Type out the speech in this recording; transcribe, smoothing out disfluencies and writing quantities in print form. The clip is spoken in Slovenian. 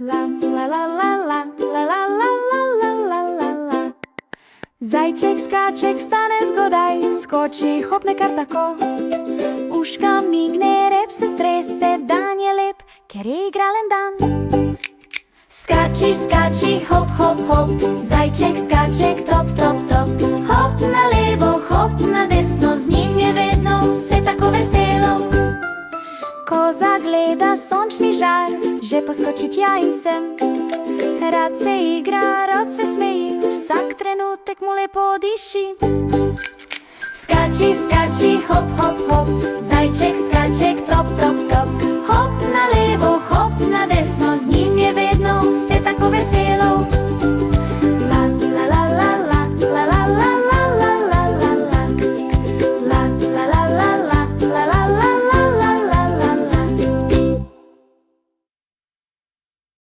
La la la la la la la la la la la la. Zajček skáče, vstane zgodaj, skoči, hopne kar tako. Uška migne, rep se strese, dan je lep, ker je igralen dan. Skači, skači, hop, hop, hop, zajček skače, top, top, top. Hop na levo, hop na desno, z njim je vedno vse tako veselo. Koza gleda sončni žar, že poskoči tja in sem. Rad se igra, rad se smeji, vsak trenutek mu lepo diši. Skači, skači, hop, hop, hop, zajček skače, top, top, top. Hop na levo, hop na desno, z njim